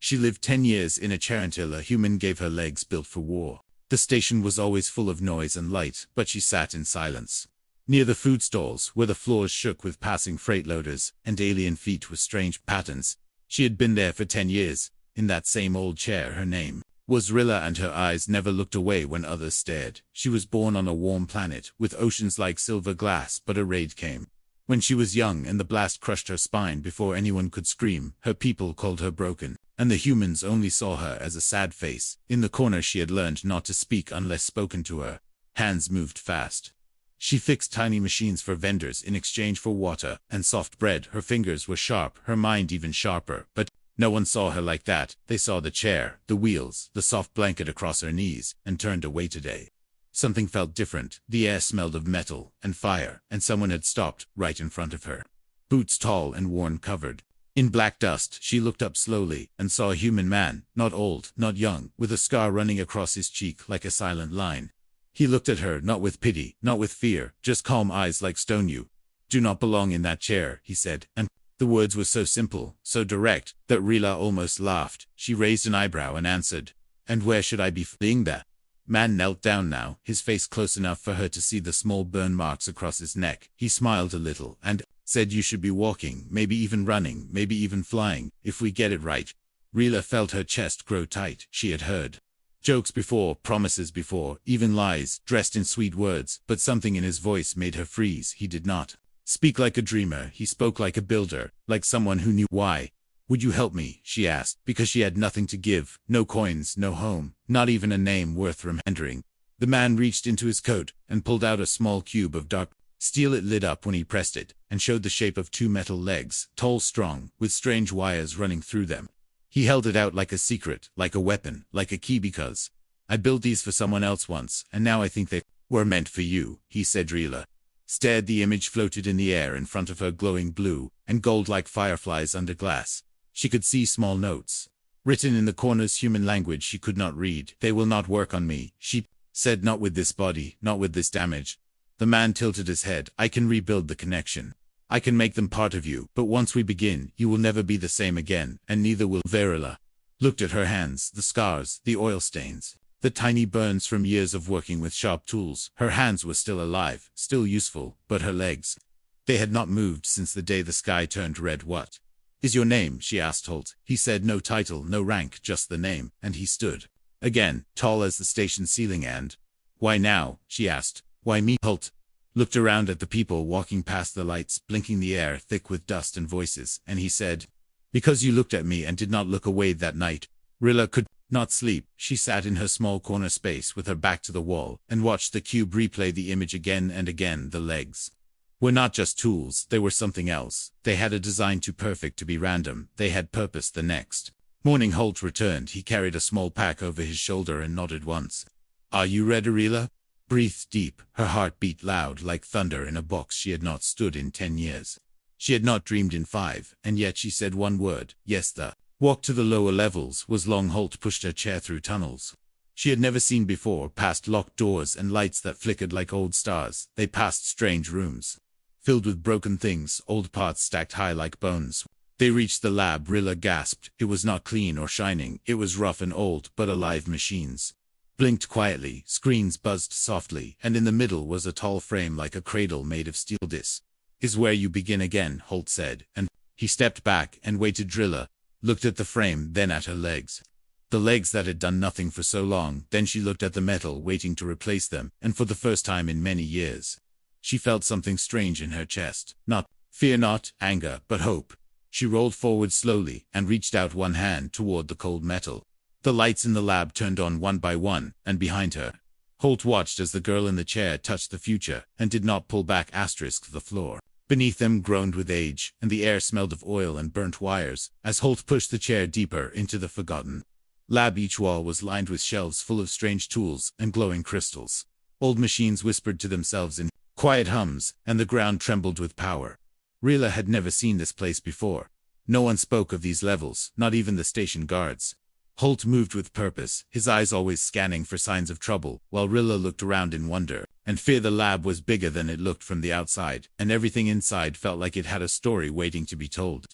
She lived 10 years in a chair until a human gave her legs built for war. The station was always full of noise and light, but she sat in silence. Near the food stalls, where the floors shook with passing freight loaders and alien feet with strange patterns, she had been there for 10 years, in that same old chair. Her name was Rilla, and her eyes never looked away when others stared. She was born on a warm planet, with oceans like silver glass, but a raid came. When she was young and the blast crushed her spine before anyone could scream, her people called her broken, and the humans only saw her as a sad face. In the corner she had learned not to speak unless spoken to. Her hands moved fast. She fixed tiny machines for vendors in exchange for water and soft bread. Her fingers were sharp, her mind even sharper, but no one saw her like that. They saw the chair, the wheels, the soft blanket across her knees, and turned away. Today something felt different. The air smelled of metal and fire, and someone had stopped right in front of her. Boots tall and worn, covered in black dust. She looked up slowly and saw a human man, not old, not young, with a scar running across his cheek like a silent line. He looked at her, not with pity, not with fear, just calm eyes like stone. "You do not belong in that chair," he said, and the words were so simple, so direct, that Rilla almost laughed. She raised an eyebrow and answered, "And where should I be fleeing?" That man knelt down now, his face close enough for her to see the small burn marks across his neck. He smiled a little and said, "You should be walking, maybe even running, maybe even flying, if we get it right." Rilla felt her chest grow tight. She had heard jokes before, promises before, even lies, dressed in sweet words, but something in his voice made her freeze. He did not speak like a dreamer, he spoke like a builder, like someone who knew. "Why would you help me?" she asked. Because she had nothing to give, no coins, no home, not even a name worth remembering. The man reached into his coat and pulled out a small cube of dark steel. It lit up when he pressed it, and showed the shape of two metal legs, tall, strong, with strange wires running through them. He held it out like a secret, like a weapon, like a key. "Because I built these for someone else once, and now I think they were meant for you," he said. Rilla stared. The image floated in the air in front of her, glowing blue and gold like fireflies under glass. She could see small notes written in the corners, human language she could not read. "They will not work on me," she said. "Not with this body, not with this damage." The man tilted his head. "I can rebuild the connection. I can make them part of you, but once we begin, you will never be the same again, and neither will." Verilla looked at her hands, the scars, the oil stains, the tiny burns from years of working with sharp tools. Her hands were still alive, still useful, but her legs, they had not moved since the day the sky turned red. "What is your name?" she asked Holt. He said, "No title, no rank, just the name," and he stood again, tall as the station ceiling. "And why now?" she asked. "Why me?" Holt looked around at the people walking past, the lights blinking, the air thick with dust and voices, and he said, "Because you looked at me and did not look away that night." Rilla could not sleep. She sat in her small corner space with her back to the wall and watched the cube replay the image again and again. The legs were not just tools, they were something else. They had a design too perfect to be random. They had purpose. The next morning Holt returned. He carried a small pack over his shoulder and nodded once. "Are you ready?" Rilla breathed deep. Her heart beat loud like thunder in a box she had not stood in 10 years. She had not dreamed in 5, and yet she said one word, yes. The walk to the lower levels was long. Holt pushed her chair through tunnels she had never seen before, past locked doors and lights that flickered like old stars. They passed strange rooms filled with broken things, old parts stacked high like bones. They reached the lab. Rilla gasped. It was not clean or shining. It was rough and old, but alive. Machines blinked quietly, screens buzzed softly, and in the middle was a tall frame like a cradle made of steel. "This is where you begin again," Holt said, and he stepped back and waited. Rilla looked at the frame, then at her legs. The legs that had done nothing for so long. Then she looked at the metal waiting to replace them, and for the first time in many years, she felt something strange in her chest. Not fear, not anger, but hope. She rolled forward slowly and reached out one hand toward the cold metal. The lights in the lab turned on one by one, and behind her, Holt watched as the girl in the chair touched the future, and did not pull back. The floor beneath them groaned with age, and the air smelled of oil and burnt wires, as Holt pushed the chair deeper into the forgotten lab. Each wall was lined with shelves full of strange tools and glowing crystals. Old machines whispered to themselves in quiet hums, and the ground trembled with power. Rilla had never seen this place before. No one spoke of these levels, not even the station guards. Holt moved with purpose, his eyes always scanning for signs of trouble, while Rilla looked around in wonder and fear. The lab was bigger than it looked from the outside, and everything inside felt like it had a story waiting to be told.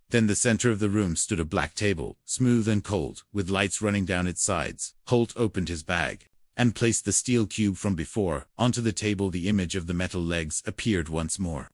Then the center of the room stood a black table, smooth and cold, with lights running down its sides. Holt opened his bag and placed the steel cube from before onto the table. The image of the metal legs appeared once more,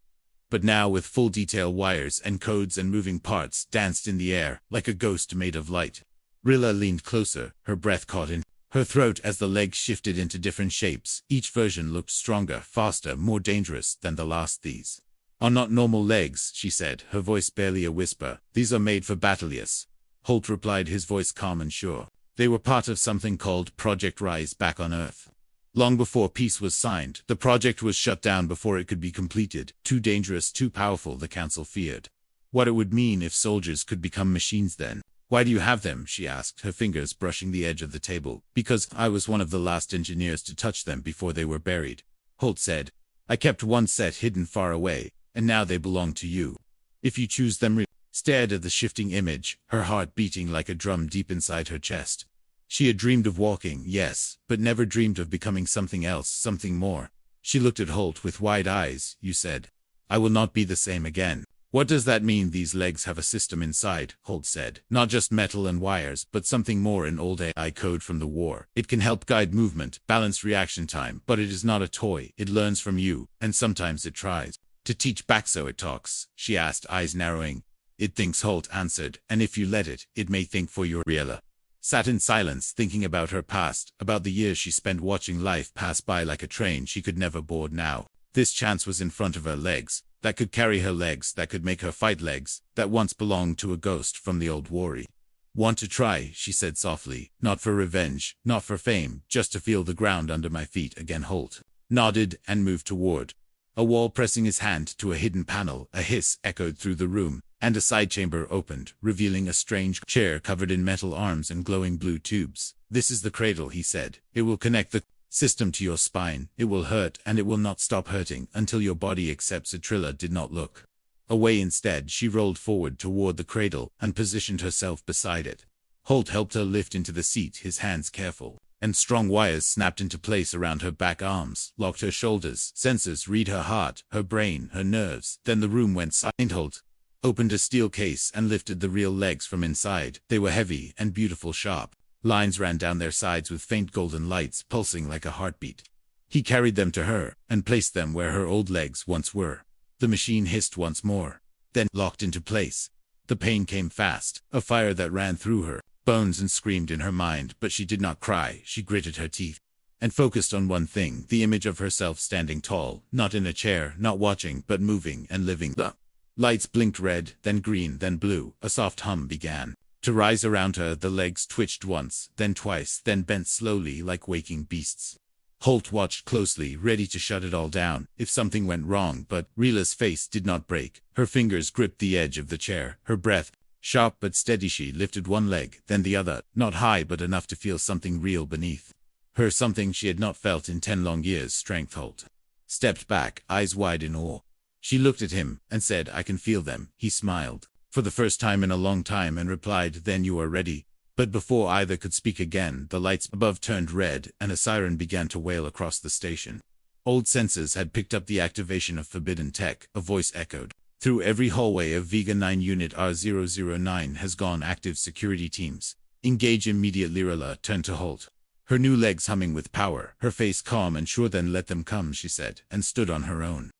but now with full detail. Wires and codes and moving parts danced in the air like a ghost made of light. Rilla leaned closer, her breath caught in her throat as the legs shifted into different shapes. Each version looked stronger, faster, more dangerous than the last. "These are not normal legs," she said, her voice barely a whisper. "These are made for Battleius." Holt replied, his voice calm and sure. "They were part of something called Project Rise back on Earth. Long before peace was signed, the project was shut down before it could be completed. Too dangerous, too powerful, the Council feared what it would mean if soldiers could become machines then." "Why do you have them?" she asked, her fingers brushing the edge of the table. "Because I was one of the last engineers to touch them before they were buried," Holt said. "I kept one set hidden far away, and now they belong to you. If you choose them." Stared at the shifting image, her heart beating like a drum deep inside her chest. She had dreamed of walking, yes, but never dreamed of becoming something else, something more. She looked at Holt with wide eyes. "You said I will not be the same again. What does that mean?" "These legs have a system inside," Holt said. "Not just metal and wires, but something more, an old AI code from the war. It can help guide movement, balance reaction time, but it is not a toy. It learns from you, and sometimes it tries to teach back." "So it talks?" she asked, eyes narrowing. "It thinks," Holt answered, "and if you let it, it may think for you." Rilla sat in silence, thinking about her past, about the years she spent watching life pass by like a train she could never board. Now this chance was in front of her. Legs that could carry her, legs that could make her fight, legs that once belonged to a ghost from the old worry. "Want to try?" she said softly. "Not for revenge, not for fame, just to feel the ground under my feet again." Holt nodded and moved toward a wall, pressing his hand to a hidden panel. A hiss echoed through the room, and a side chamber opened, revealing a strange chair covered in metal arms and glowing blue tubes. "This is the cradle," he said. "It will connect the system to your spine. It will hurt, and it will not stop hurting until your body accepts it." Trilla did not look away. Instead, she rolled forward toward the cradle and positioned herself beside it. Holt helped her lift into the seat, his hands careful, and strong wires snapped into place around her back. Arms locked her shoulders. Sensors read her heart, her brain, her nerves. Then the room went silent. Holt opened a steel case and lifted the real legs from inside. They were heavy and beautiful, sharp lines ran down their sides with faint golden lights pulsing like a heartbeat. He carried them to her and placed them where her old legs once were. The machine hissed once more, then locked into place. The pain came fast, a fire that ran through her bones and screamed in her mind, but she did not cry. She gritted her teeth and focused on one thing, the image of herself standing tall, not in a chair, not watching, but moving and living. The lights blinked red, then green, then blue. A soft hum began to rise around her. The legs twitched once, then twice, then bent slowly like waking beasts. Holt watched closely, ready to shut it all down if something went wrong, but Rilla's face did not break. Her fingers gripped the edge of the chair, her breath sharp but steady. She lifted one leg, then the other, not high but enough to feel something real beneath her, something she had not felt in 10 long years. Strength. Holt stepped back, eyes wide in awe. She looked at him and said, "I can feel them." He smiled for the first time in a long time and replied, "Then you are ready." But before either could speak again, the lights above turned red and a siren began to wail across the station. Old sensors had picked up the activation of forbidden tech. A voice echoed through every hallway of Vega 9 Unit R009 has gone active. Security teams engage immediately. Rilla turned to Holt, her new legs humming with power, her face calm and sure. "Then let them come," she said, and stood on her own.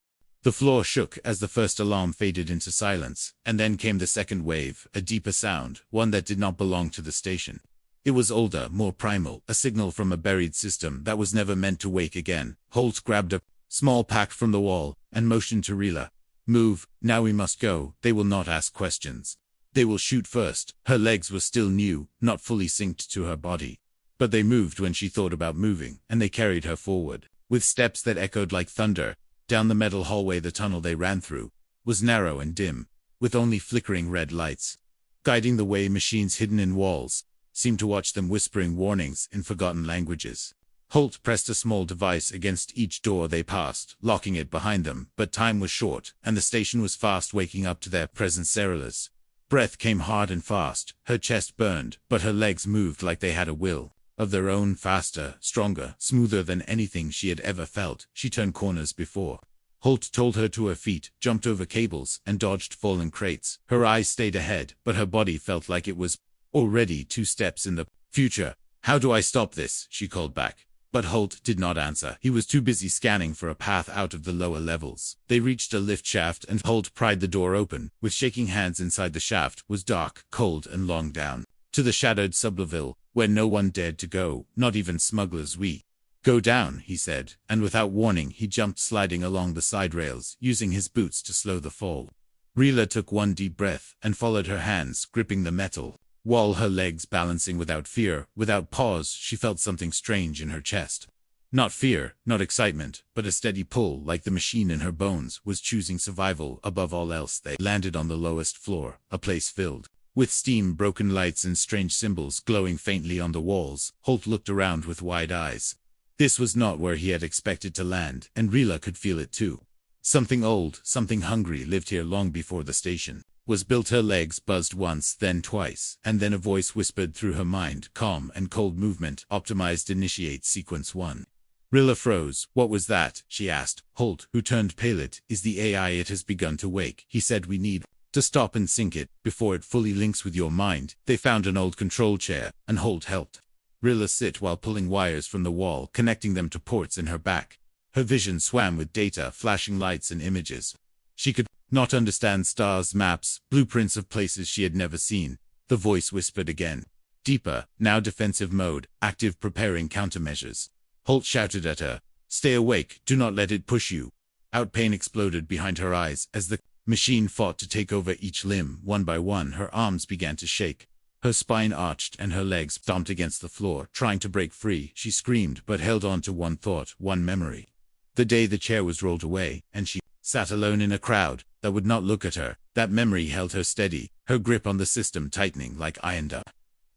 The floor shook as the first alarm faded into silence, and then came the second wave, a deeper sound, one that did not belong to the station. It was older, more primal, a signal from a buried system that was never meant to wake again. Holt grabbed a small pack from the wall and motioned to Rilla. "Move, now we must go. They will not ask questions. They will shoot first." Her legs were still new, not fully synced to her body, but they moved when she thought about moving, and they carried her forward, with steps that echoed like thunder. Down the metal hallway, the tunnel they ran through was narrow and dim, with only flickering red lights guiding the way. Machines hidden in walls seemed to watch them, whispering warnings in forgotten languages. Holt pressed a small device against each door they passed, locking it behind them, but time was short, and the station was fast waking up to their presence. Rilla's breath came hard and fast, her chest burned, but her legs moved like they had a will of their own, faster, stronger, smoother than anything she had ever felt. She turned corners before Holt told her to her feet, jumped over cables, and dodged fallen crates. Her eyes stayed ahead, but her body felt like it was already 2 steps in the future. How do I stop this? She called back. But Holt did not answer. He was too busy scanning for a path out of the lower levels. They reached a lift shaft and Holt pried the door open. With shaking hands inside the shaft was dark, cold, and long down to the shadowed sublevel, where no one dared to go, not even smugglers. We go down, he said, and without warning he jumped, sliding along the side rails, using his boots to slow the fall. Rila took one deep breath and followed her hands, gripping the metal wall, her legs balancing without fear. Without pause, she felt something strange in her chest. Not fear, not excitement, but a steady pull, like the machine in her bones was choosing survival above all else. They landed on the lowest floor, a place filled with steam, broken lights, and strange symbols glowing faintly on the walls. Holt looked around with wide eyes. This was not where he had expected to land, and Rila could feel it too. Something old, something hungry lived here long before the station was built. Her legs buzzed once, then twice, and then a voice whispered through her mind, calm and cold movement, optimized, initiate sequence 1. Rilla froze. What was that? She asked. Holt, who turned pale. It is the AI. It has begun to wake. He said we need to stop and sync it before it fully links with your mind. They found an old control chair, and Holt helped Rilla sit while pulling wires from the wall, connecting them to ports in her back. Her vision swam with data, flashing lights and images. She could not understand stars, maps, blueprints of places she had never seen. The voice whispered again. Deeper, now defensive mode, active, preparing countermeasures. Holt shouted at her. Stay awake, do not let it push you. Out. Pain exploded behind her eyes as the machine fought to take over each limb. One by one, her arms began to shake. Her spine arched and her legs stomped against the floor, trying to break free. She screamed, but held on to one thought, one memory. The day the chair was rolled away, and she sat alone in a crowd that would not look at her. That memory held her steady, her grip on the system tightening like ironed up.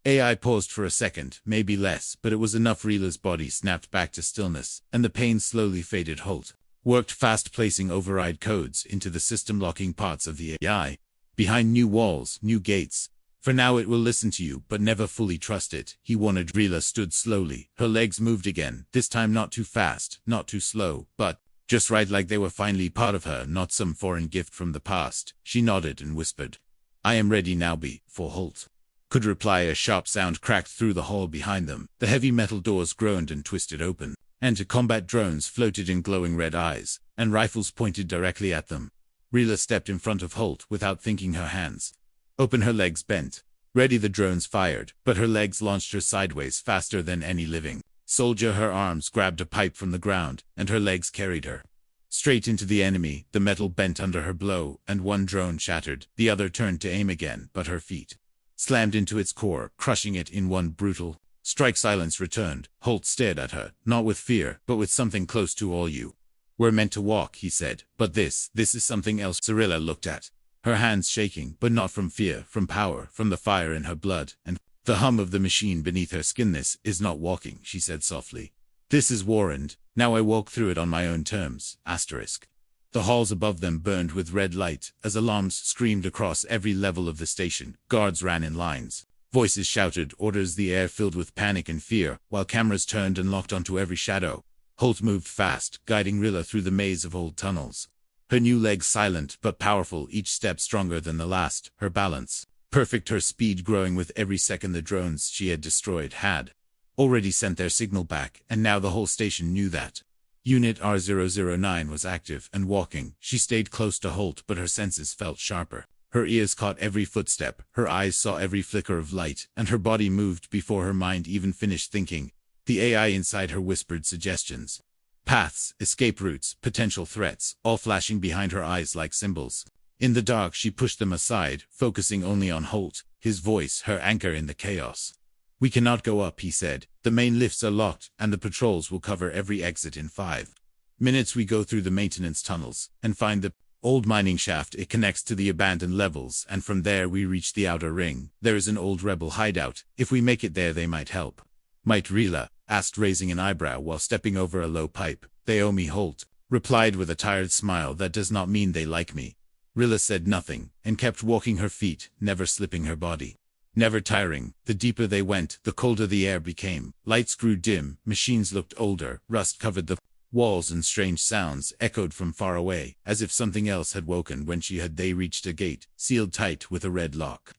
AI paused for a second, maybe less, but it was enough. Rila's body snapped back to stillness, and the pain slowly faded. Holt worked fast, placing override codes into the system, locking parts of the AI behind new walls, new gates. For now it will listen to you, but never fully trust it, he warned. Rila stood slowly. Her legs moved again, this time not too fast, not too slow, but just right, like they were finally part of her, not some foreign gift from the past. She nodded and whispered, I am ready now. Before Holt could reply, a sharp sound cracked through the hall behind them. The heavy metal doors groaned and twisted open. Anti-combat drones floated in glowing red eyes, and rifles pointed directly at them. Rila stepped in front of Holt without thinking. Her hands open, her legs bent. Ready. The drones fired, but her legs launched her sideways faster than any living soldier. Her arms grabbed a pipe from the ground, and her legs carried her straight into the enemy. The metal bent under her blow, and one drone shattered. The other turned to aim again, but her feet slammed into its core, crushing it in one brutal strike. Silence returned. Holt stared at her, not with fear, but with something close to all you were meant to walk, he said. But this is something else. Rilla looked at her hands, shaking, but not from fear, from power, from the fire in her blood, and the hum of the machine beneath her skin. This is not walking, she said softly. This is war, and now I walk through it on my own terms. Asterisk. The halls above them burned with red light as alarms screamed across every level of the station. Guards ran in lines. Voices shouted orders, the air filled with panic and fear, while cameras turned and locked onto every shadow. Holt moved fast, guiding Rilla through the maze of old tunnels. Her new legs silent but powerful, each step stronger than the last, her balance perfect, her speed growing with every second. The drones she had destroyed had already sent their signal back, and now the whole station knew that Unit R009 was active and walking. She stayed close to Holt, but her senses felt sharper. Her ears caught every footstep, her eyes saw every flicker of light, and her body moved before her mind even finished thinking. The AI inside her whispered suggestions. Paths, escape routes, potential threats, all flashing behind her eyes like symbols. In the dark she pushed them aside, focusing only on Holt, his voice her anchor in the chaos. We cannot go up, he said. The main lifts are locked, and the patrols will cover every exit in 5 minutes. We go through the maintenance tunnels, and find the old mining shaft. It connects to the abandoned levels, and from there we reach the outer ring. There is an old rebel hideout. If we make it there, they might help. Might? Rilla asked, raising an eyebrow while stepping over a low pipe. They owe me, Holt replied with a tired smile. That does not mean they like me. Rilla said nothing, and kept walking, her feet never slipping, her body never tiring. The deeper they went, the colder the air became. Lights grew dim, machines looked older, rust covered the Walls and strange sounds echoed from far away, as if something else had woken when they reached a gate, sealed tight with a red lock.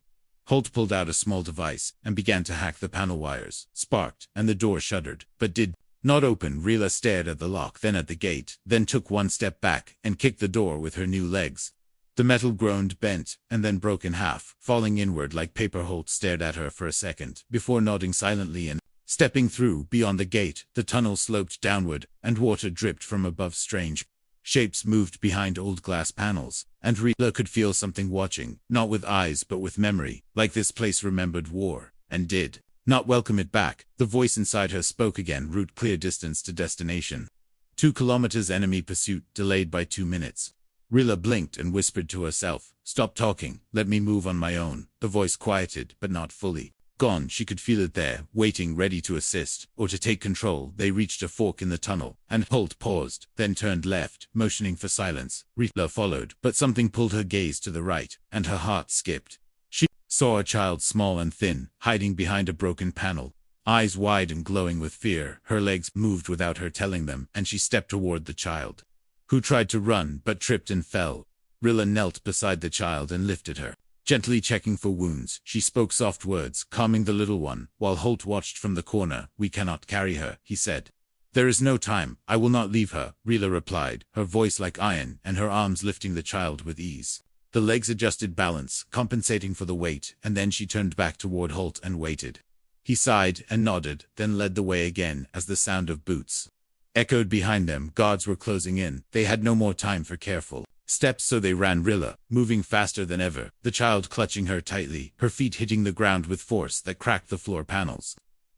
Holt pulled out a small device and began to hack the panel wires, sparked, and the door shuddered, but did not open. Rilla stared at the lock, then at the gate, then took one step back and kicked the door with her new legs. The metal groaned, bent, and then broke in half, falling inward like paper. Holt stared at her for a second, before nodding silently and stepping through. Beyond the gate, the tunnel sloped downward, and water dripped from above. Strange shapes moved behind old glass panels, and Rilla could feel something watching, not with eyes but with memory, like this place remembered war, and did not welcome it back. The voice inside her spoke again. Route clear, distance to destination 2 kilometers, enemy pursuit delayed by 2 minutes. Rilla blinked and whispered to herself, "Stop talking, let me move on my own." The voice quieted, but not fully gone. She could feel it there, waiting, ready to assist, or to take control. They reached a fork in the tunnel, and Holt paused, then turned left, motioning for silence. Rilla followed, but something pulled her gaze to the right, and her heart skipped. She saw a child, small and thin, hiding behind a broken panel. Eyes wide and glowing with fear, her legs moved without her telling them, and she stepped toward the child, who tried to run but tripped and fell. Rilla knelt beside the child and lifted her, gently checking for wounds. She spoke soft words, calming the little one, while Holt watched from the corner. "We cannot carry her," he said. "There is no time. I will not leave her," Rilla replied, her voice like iron, and her arms lifting the child with ease. The legs adjusted balance, compensating for the weight, and then she turned back toward Holt and waited. He sighed and nodded, then led the way again as the sound of boots echoed behind them. Guards were closing in. They had no more time for careful steps, so they ran. Rilla, moving faster than ever, the child clutching her tightly, her feet hitting the ground with force that cracked the floor panels.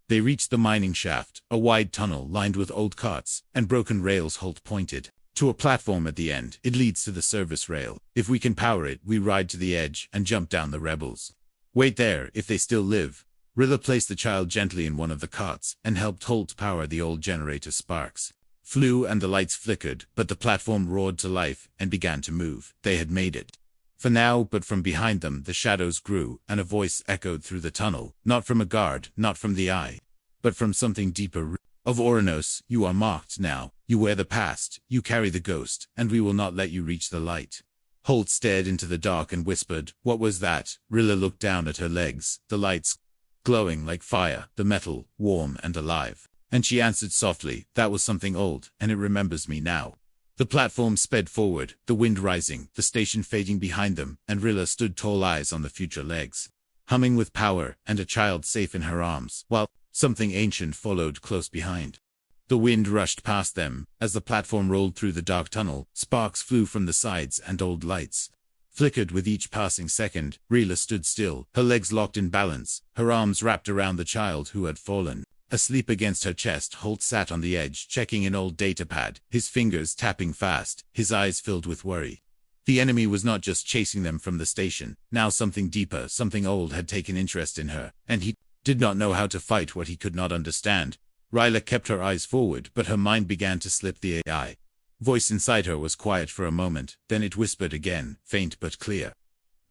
They reached the mining shaft, a wide tunnel lined with old carts and broken rails. Holt pointed to a platform at the end. "It leads to the service rail. If we can power it, we ride to the edge and jump down the rebels. Wait there, if they still live." Rilla placed the child gently in one of the carts and helped Holt power the old generator. Sparks flew and the lights flickered, but the platform roared to life and began to move. They had made it for now, but from behind them the shadows grew, and a voice echoed through the tunnel, not from a guard, not from the eye, but from something deeper. "Of Oranos, you are marked now. You wear the past, you carry the ghost, and we will not let you reach the light." Holt stared into the dark and whispered, "What was that?" Rilla looked down at her legs, the lights glowing like fire, the metal warm and alive. And she answered softly, "That was something old, and it remembers me now." The platform sped forward, the wind rising, the station fading behind them, and Rilla stood tall, eyes on the future legs, humming with power, and a child safe in her arms, while something ancient followed close behind. The wind rushed past them. As the platform rolled through the dark tunnel, sparks flew from the sides and old lights flickered with each passing second. Rilla stood still, her legs locked in balance, her arms wrapped around the child who had fallen asleep against her chest. Holt sat on the edge, checking an old datapad, his fingers tapping fast, his eyes filled with worry. The enemy was not just chasing them from the station. Now something deeper, something old had taken interest in her, and he did not know how to fight what he could not understand. Rilla kept her eyes forward, but her mind began to slip. The AI voice inside her was quiet for a moment, then it whispered again, faint but clear.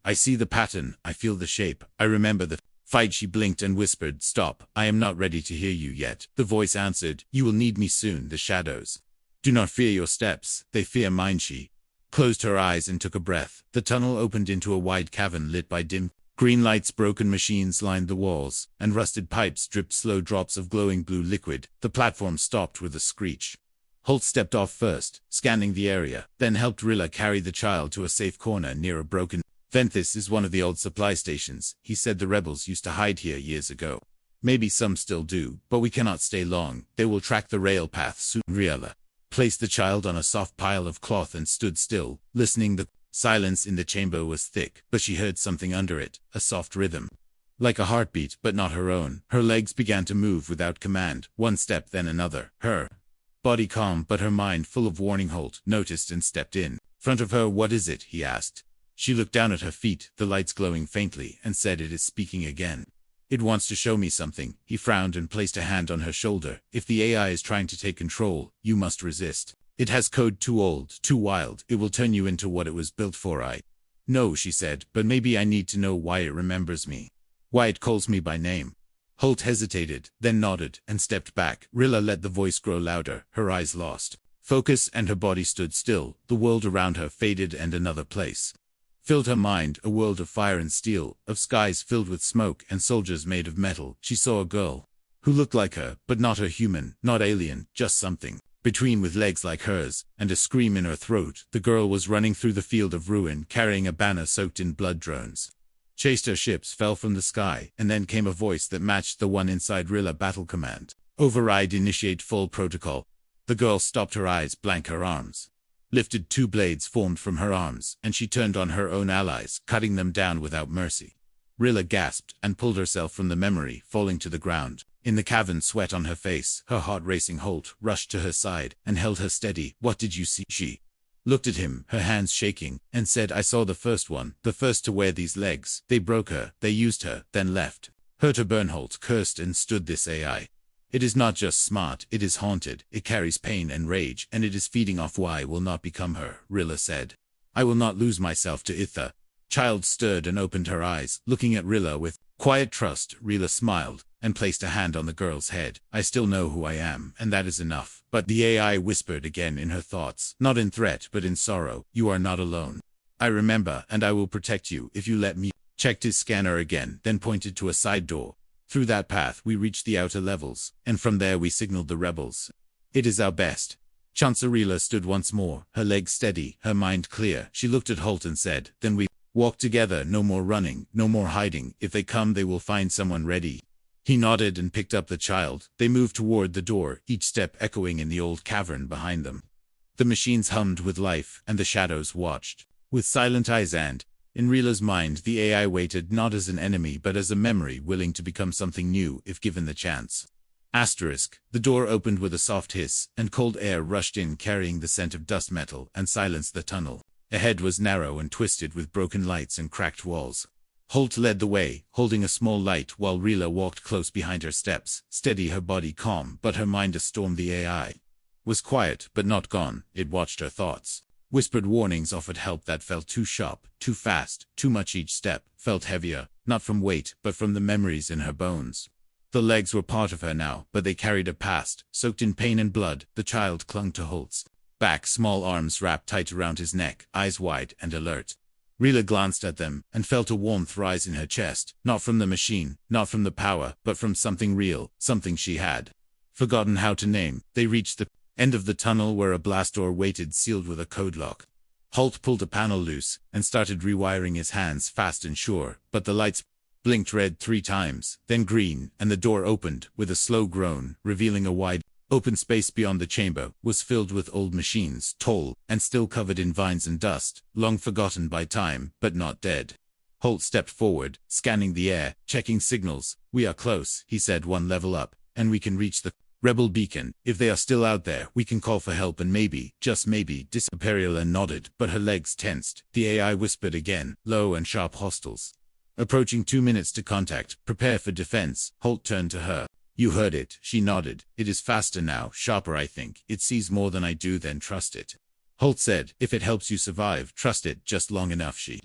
"I see the pattern, I feel the shape, I remember the fight." She blinked and whispered, "Stop, I am not ready to hear you yet." The voice answered, "You will need me soon." The shadows do not fear your steps, they fear mine. She closed her eyes and took a breath. The tunnel opened into a wide cavern lit by dim green lights. Broken machines lined the walls, and rusted pipes dripped slow drops of glowing blue liquid. The platform stopped with a screech. Holt stepped off first, scanning the area, then helped Rilla carry the child to a safe corner near a broken vent. "This is one of the old supply stations," he said. "The rebels used to hide here years ago. Maybe some still do, but we cannot stay long. They will track the rail path soon." Rilla placed the child on a soft pile of cloth and stood still, listening. The silence in the chamber was thick, but she heard something under it, a soft rhythm, like a heartbeat, but not her own. Her legs began to move without command, one step then another, her body calm but her mind full of warning. Holt noticed and stepped in front of her. "What is it?" he asked. She looked down at her feet, the lights glowing faintly, and said, "It is speaking again. It wants to show me something." He frowned and placed a hand on her shoulder. "If the AI is trying to take control, you must resist. It has code too old, too wild. It will turn you into what it was built for." "I know," she said, "but maybe I need to know why it remembers me. Why it calls me by name." Holt hesitated, then nodded, and stepped back. Rilla let the voice grow louder, her eyes lost Focus, and her body stood still. The world around her faded and another place filled her mind, a world of fire and steel, of skies filled with smoke and soldiers made of metal. She saw a girl who looked like her, but not her human, not alien, just something between, with legs like hers, and a scream in her throat. The girl was running through the field of ruin, carrying a banner soaked in blood. Drones chased her, ships fell from the sky, and then came a voice that matched the one inside Rilla. Battle command. Override, initiate full protocol. The girl stopped, her eyes blank, her arms lifted. 2 blades formed from her arms, and she turned on her own allies, cutting them down without mercy. Rilla gasped and pulled herself from the memory, falling to the ground. In the cavern, sweat on her face, her heart racing, Holt rushed to her side and held her steady. What did you see? She looked at him, her hands shaking, and said, I saw the first one, the first to wear these legs. They broke her, they used her, then left her to burn. Holt cursed and stood. This AI. It is not just smart, it is haunted, it carries pain and rage, and it is feeding off why will not become her, Rilla said. I will not lose myself to Itha. Child stirred and opened her eyes, looking at Rilla with quiet trust. Rilla smiled and placed a hand on the girl's head. I still know who I am, and that is enough. But the AI whispered again in her thoughts, not in threat but in sorrow, you are not alone. I remember, and I will protect you if you let me. Checked his scanner again, then pointed to a side door. Through that path we reached the outer levels, and from there we signaled the rebels. It is our best. Rilla stood once more, her legs steady, her mind clear. She looked at Holt and said, then we walk together, no more running, no more hiding. If they come they will find someone ready. He nodded and picked up the child. They moved toward the door, each step echoing in the old cavern behind them. The machines hummed with life, and the shadows watched with silent eyes, and in Rilla's mind the AI waited, not as an enemy but as a memory, willing to become something new if given the chance. The door opened with a soft hiss, and cold air rushed in, carrying the scent of dust metal, and silenced the tunnel. Ahead was narrow and twisted, with broken lights and cracked walls. Holt led the way, holding a small light, while Rilla walked close behind her, steps steady, her body calm, but her mind a storm. The AI was quiet, but not gone. It watched her thoughts. Whispered warnings, offered help that felt too sharp, too fast, too much. Each step felt heavier, not from weight, but from the memories in her bones. The legs were part of her now, but they carried a past, soaked in pain and blood. The child clung to Holt's back, small arms wrapped tight around his neck, eyes wide and alert. Rilla glanced at them, and felt a warmth rise in her chest, not from the machine, not from the power, but from something real, something she had forgotten how to name. They reached the end of the tunnel, where a blast door waited, sealed with a code lock. Holt pulled a panel loose, and started rewiring, his hands fast and sure, but the lights blinked red 3 times, then green, and the door opened with a slow groan, revealing a wide, open space beyond. The chamber was filled with old machines, tall, and still covered in vines and dust, long forgotten by time, but not dead. Holt stepped forward, scanning the air, checking signals. We are close, he said, 1 level up, and we can reach the rebel beacon. If they are still out there, we can call for help and maybe, just maybe, disappear. Rilla nodded, but her legs tensed. The AI whispered again, low and sharp, hostiles approaching. 2 minutes to contact, prepare for defense. Holt turned to her. You heard it. She nodded. It is faster now, sharper, I think. It sees more than I do. Then trust it. Holt said, if it helps you survive, trust it just long enough. She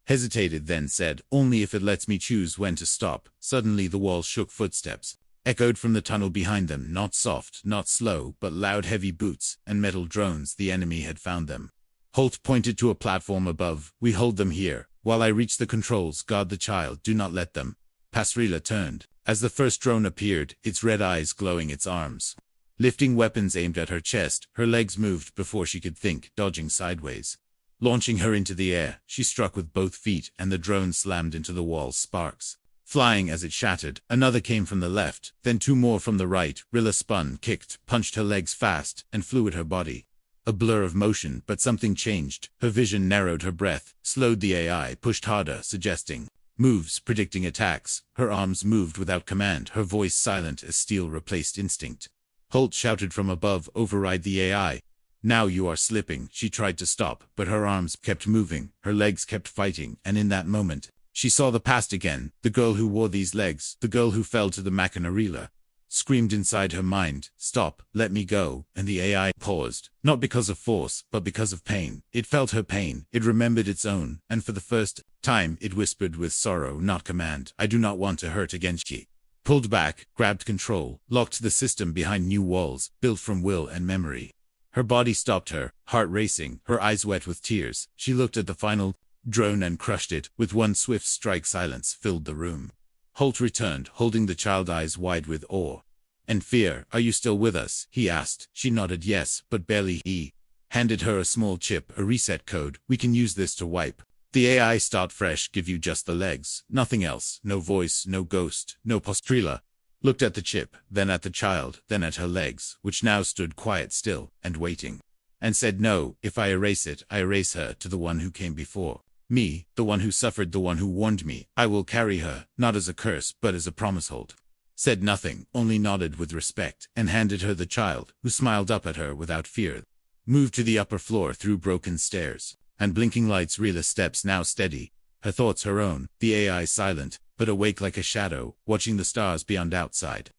hesitated, then said, only if it lets me choose when to stop. Suddenly the walls shook, footsteps echoed from the tunnel behind them, not soft, not slow, but loud, heavy boots and metal drones. The enemy had found them. Holt pointed to a platform above. We hold them here, while I reach the controls. Guard the child, do not let them pass. Rilla turned as the first drone appeared, its red eyes glowing, its arms lifting weapons aimed at her chest. Her legs moved before she could think, dodging sideways, launching her into the air. She struck with both feet, and the drone slammed into the wall, sparks flying as it shattered. Another came from the left, then 2 more from the right. Rilla spun, kicked, punched her legs fast, and flew at her body. A blur of motion, but something changed. Her vision narrowed, her breath slowed. The AI pushed harder, suggesting moves, predicting attacks. Her arms moved without command, her voice silent as steel replaced instinct. Holt shouted from above, override the AI. Now you are slipping. She tried to stop, but her arms kept moving, her legs kept fighting, and in that moment, she saw the past again. The girl who wore these legs, the girl who fell to the machina. Rilla screamed inside her mind, stop, let me go, and the AI paused, not because of force, but because of pain. It felt her pain, it remembered its own, and for the first time it whispered with sorrow, not command, I do not want to hurt again. She pulled back, grabbed control, locked the system behind new walls, built from will and memory. Her body stopped her, heart racing, her eyes wet with tears. She looked at the final drone and crushed it. With one swift strike, silence filled the room. Holt returned, holding the child, eyes wide with awe and fear. "Are you still with us?" he asked. She nodded yes, but barely. He handed her a small chip, a reset code. "We can use this to wipe the AI, start fresh, give you just the legs, nothing else, no voice, no ghost, no postrela." Looked at the chip, then at the child, then at her legs, which now stood quiet, still, and waiting, and said, "No, if I erase it, I erase her, to the one who came before me, the one who suffered, the one who warned me. I will carry her, not as a curse, but as a promise." Holt said nothing, only nodded with respect, and handed her the child, who smiled up at her without fear. Moved to the upper floor through broken stairs and blinking lights. Rila's steps now steady, her thoughts her own, the AI silent, but awake like a shadow, watching the stars beyond outside.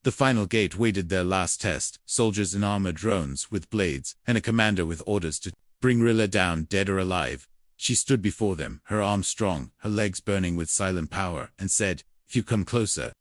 The final gate waited their last test, soldiers in armored drones with blades, and a commander with orders to bring Rila down, dead or alive. She stood before them, her arms strong, her legs burning with silent power, and said, "If you come closer,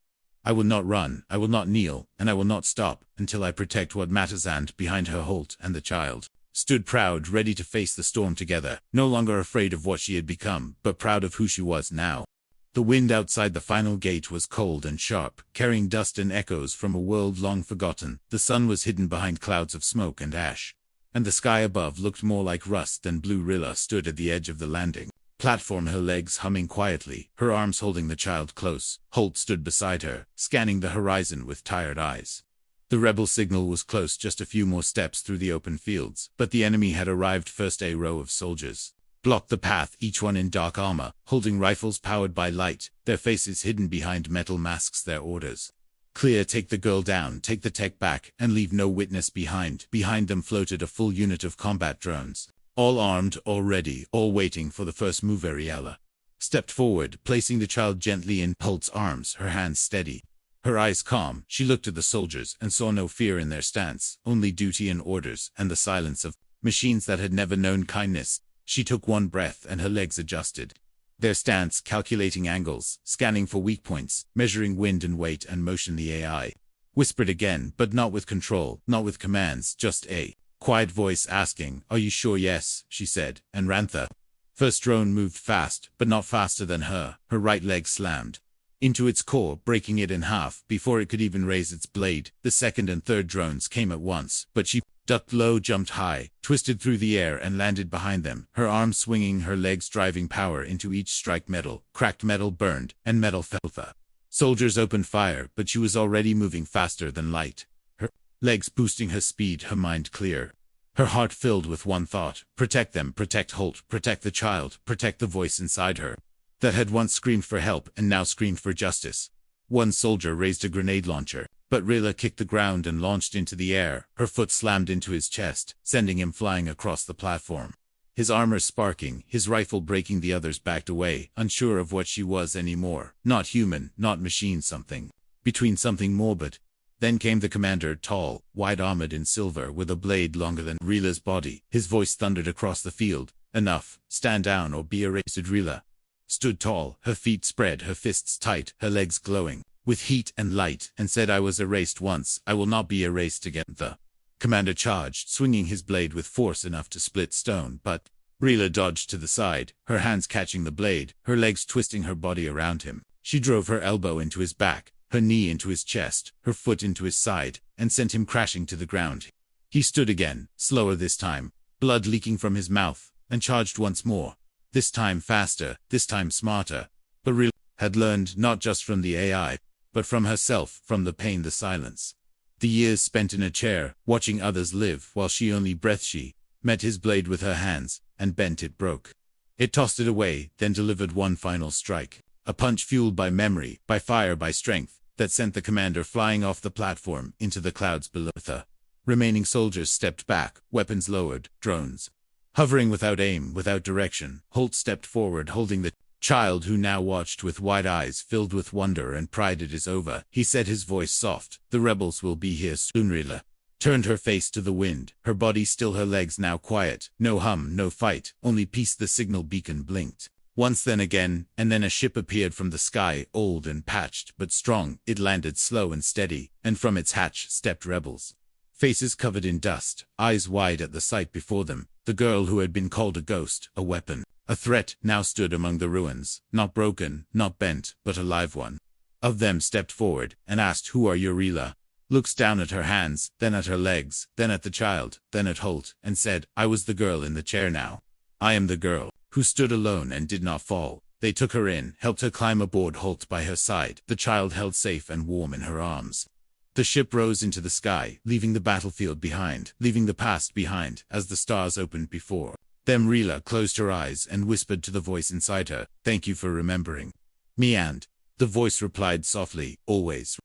I will not run, I will not kneel, and I will not stop, until I protect what matters." And behind her, Holt and the child stood proud, ready to face the storm together, no longer afraid of what she had become, but proud of who she was now. The wind outside the final gate was cold and sharp, carrying dust and echoes from a world long forgotten. The sun was hidden behind clouds of smoke and ash, and the sky above looked more like rust than blue. Rila stood at the edge of the landing platform, her legs humming quietly, her arms holding the child close. Holt stood beside her, scanning the horizon with tired eyes. The rebel signal was close, just a few more steps through the open fields, but the enemy had arrived first. A row of soldiers blocked the path, each one in dark armor, holding rifles powered by light, their faces hidden behind metal masks. Their orders clear: take the girl down, take the tech back, and leave no witness behind. Behind them floated a full unit of combat drones, all armed, all ready, all waiting for the first move. Ariella stepped forward, placing the child gently in Holt's arms, her hands steady, her eyes calm. She looked at the soldiers and saw no fear in their stance, only duty and orders, and the silence of machines that had never known kindness. She took one breath and her legs adjusted their stance, calculating angles, scanning for weak points, measuring wind and weight and motion. The AI whispered again, but not with control, not with commands, just a quiet voice asking, "Are you sure?" "Yes," she said, and ran. The first drone moved fast, but not faster than her. Her right leg slammed into its core, breaking it in half before it could even raise its blade. The second and third drones came at once, but she ducked low, jumped high, twisted through the air, and landed behind them, her arms swinging, her legs driving power into each strike. Metal cracked, metal burned, and metal fell. The soldiers opened fire, but she was already moving faster than light, her legs boosting her speed, her mind clear, her heart filled with one thought: protect them, protect Holt, protect the child, protect the voice inside her that had once screamed for help and now screamed for justice. One soldier raised a grenade launcher, but Rila kicked the ground and launched into the air. Her foot slammed into his chest, sending him flying across the platform. His armor sparking, his rifle breaking. The others backed away, unsure of what she was anymore. Not human, not machine, something between, something more. But then came the commander, tall, wide-armored in silver, with a blade longer than Rila's body. His voice thundered across the field. "Enough, stand down or be erased." Rila stood tall, her feet spread, her fists tight, her legs glowing with heat and light, and said, "I was erased once, I will not be erased again." The commander charged, swinging his blade with force enough to split stone, but Rila dodged to the side, her hands catching the blade, her legs twisting her body around him. She drove her elbow into his back, her knee into his chest, her foot into his side, and sent him crashing to the ground. He stood again, slower this time, blood leaking from his mouth, and charged once more. This time faster, this time smarter. But Rila had learned not just from the AI, but from herself, from the pain, the silence. The years spent in a chair, watching others live while she only breathed. She met his blade with her hands, and bent. It broke. It tossed it away, then delivered one final strike. A punch fueled by memory, by fire, by strength, that sent the commander flying off the platform into the clouds below. The remaining soldiers stepped back, weapons lowered, drones hovering without aim, without direction. Holt stepped forward, holding the child, who now watched with wide eyes filled with wonder and pride. "It is over," he said, his voice soft. "The rebels will be here soon." Rila turned her face to the wind, her body still, her legs now quiet. No hum, no fight, only peace. The signal beacon blinked once, then again, and then a ship appeared from the sky, old and patched, but strong. It landed slow and steady, and from its hatch stepped rebels. Faces covered in dust, eyes wide at the sight before them. The girl who had been called a ghost, a weapon, a threat, now stood among the ruins, not broken, not bent, but a live one. Of them stepped forward, and asked, "Who are you, Rila?" Looks down at her hands, then at her legs, then at the child, then at Holt, and said, "I was the girl in the chair now. I am the girl who stood alone and did not fall." They took her in, helped her climb aboard, Holt by her side, the child held safe and warm in her arms. The ship rose into the sky, leaving the battlefield behind, leaving the past behind, as the stars opened before them. Rila closed her eyes and whispered to the voice inside her, "Thank you for remembering me." And the voice replied softly, "Always."